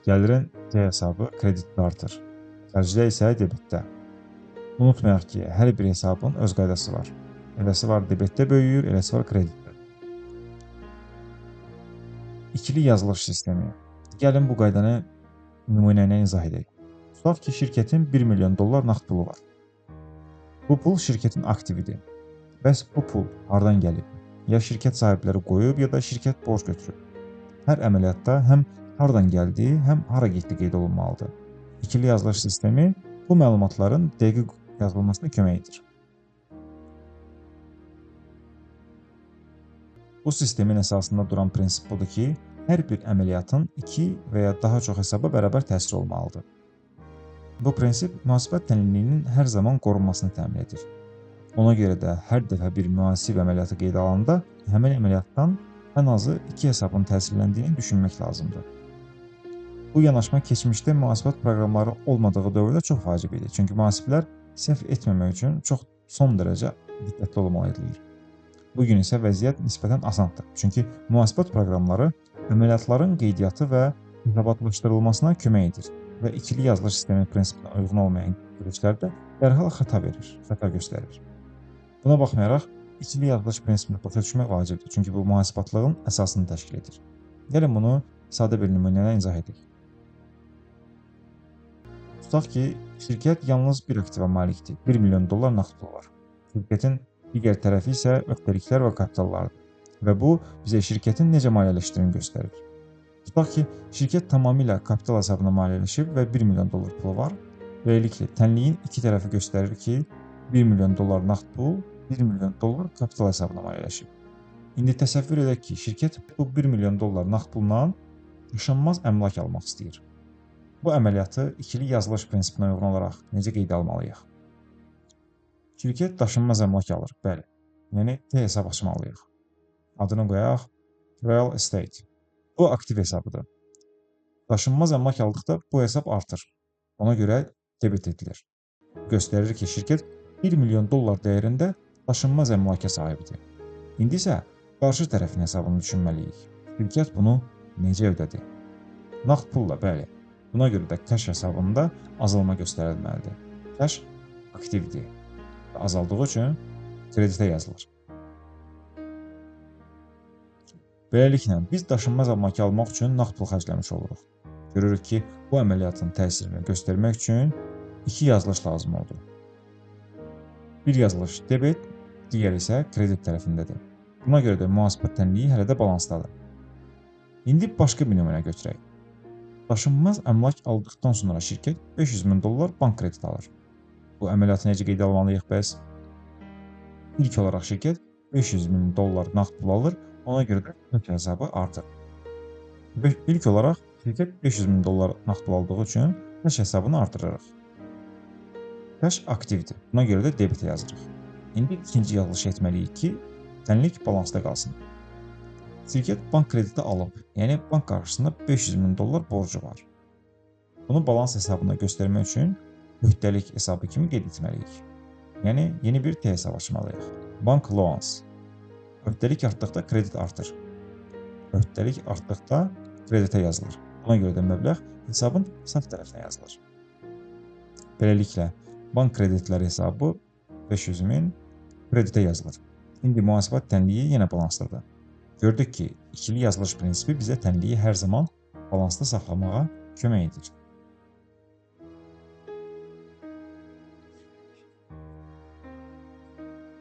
Gəlirin T hesabı kreditdə artır. Xərclər isə debitdə. Unutmayaq ki, hər bir hesabın öz qaydası var. Eləsi var debitdə böyüyür, eləsi var kreditdə. İkili yazılış sistemi. Gəlin bu qaydanı nümunə ilə izah edək. Tutaq ki, şirkətin 1 milyon dollar nağd pulu var. Bu pul şirkətin aktividir. Bəs bu pul hardan gəlib? Ya şirkət sahibləri qoyub, ya da şirkət borc götürüb. Hər əməliyyatda həm hardan gəldiyi, həm hara getdiyi qeyd olunmalıdır. İkili yazılış sistemi bu məlumatların dəqiq yazılmasına kömək edir. Bu sistemin əsasında duran prinsip budur ki, hər bir əməliyyatın 2 və ya daha çox hesaba bərabər təsiri olmalıdır. Bu prinsip mühasibat tənliyinin hər zaman qorunmasını təmin edir. Ona görə də hər dəfə bir mühasib əməliyyatı qeydə alanda həmin əməliyyatdan ən azı 2 hesabın təsirləndiyini düşünmək lazımdır. Bu yanaşma keçmişdə mühasibat proqramları olmadığı dövrdə çox vacib idi. Çünki mühasiblər səhv etməmək üçün çox son dərəcə diqqətli olmalıdırlar. Bugün isə vəziyyət nisbətən asandır. Çünki mühasibat proqramları əməliyyatların qeydiyyatı və hesabatlaşdırılmasına kömək edir və ikili yazılış sistemi prinsipinə uyğun olmayan görüşlərdə dərhal xəta verir, xəta göstərir. Buna baxmayaraq, ikili yazılış prinsipini başa düşmək vacibdir, çünki bu mühasibatlığın əsasını təşkil edir. Gəlin bunu sadə bir nümunə ilə izah edək. Tutaq ki, şirkət yalnız bir aktiva malikdir, 1 milyon dollar nağd pulu var. Şirkətin digər tərəfi isə öhdəliklər və kapitallardır və bu bizə şirkətin necə maliyyələşdiyini göstərir. Tutaq ki, şirkət tamamilə kapital hesabına maliyyələşib və 1 milyon dollar pulu var. Beləliklə, tənliyin iki tərəfi göstərir ki, 1 milyon dollar nağd pul, 1 milyon dollar kapital hesabına maliyyələşib. İndi təsəvvür edək ki, şirkət bu 1 milyon dollar nağd pulla daşınmaz əmlak almaq istəyir. Bu əməliyyatı ikili yazılış prinsipinə uyğun olaraq necə qeydə almalıyıq? Şirkət daşınmaz əmlak alır, bəli. Yəni T hesab açmalıyıq. Adını qoyaq Real Estate. Bu aktiv hesabıdır. Daşınmaz əmlak aldıqda bu hesab artır. Ona görə debit edilir. Göstərir ki, şirkət 1 milyon dollar dəyərində daşınmaz əmlaka sahibdir. İndi isə qarşı tərəfin hesabını düşünməliyik. Şirkət bunu necə ödədi? Nağd pulla, bəli. Buna görə də cash hesabında azalma göstərilməlidir. Cash aktivdir və azaldığı üçün kreditə yazılır. Beləliklə, biz daşınmaz əmlakı almaq üçün nağd pul xərcləmiş oluruq. Görürük ki, bu əməliyyatın təsirini göstərmək üçün 2 yazılış lazım oldu. Bir yazılış debit, digər isə kredit tərəfindədir. Buna görə də mühasibat tənliyi hələ də balansdadır. İndi başqa bir nümunə götürək. Daşınmaz əmlak aldıqdan sonra şirkət 500 min dollar bank krediti alır. Bu əməliyyatı necə qeydə almalıyıq bəs? İlk olaraq şirkət 500 min dollar nağd pul alır, ona görə də cash hesabı artır. İlk olaraq şirkət 500 min dollar nağd pul aldığı üçün cash hesabını artırırıq. Cash aktivdir, buna görə də debitə yazırıq. İndi ikinci yazılış etməliyik ki, tənlik balansda qalsın. Şirkət bank krediti alıb, yəni bank qarşısında 500 min dollar borcu var. Bunu balans hesabında göstərmək üçün öhdəlik hesabı kimi qeyd etməliyik. Yəni, yeni bir T hesab açmalıyıq. Bank loans. Öhdəlik artdıqda kredit artır. Öhdəlik artdıqda kreditə yazılır. Buna görə də məbləğ hesabın sağ tərəfinə yazılır. Beləliklə, bank kreditləri hesabı 500 min kreditə yazılır. İndi mühasibat tənliyi yenə balansdadır. Gördük ki, ikili yazılış prinsipi bizə tənliyi hər zaman balansda saxlamağa kömək edir.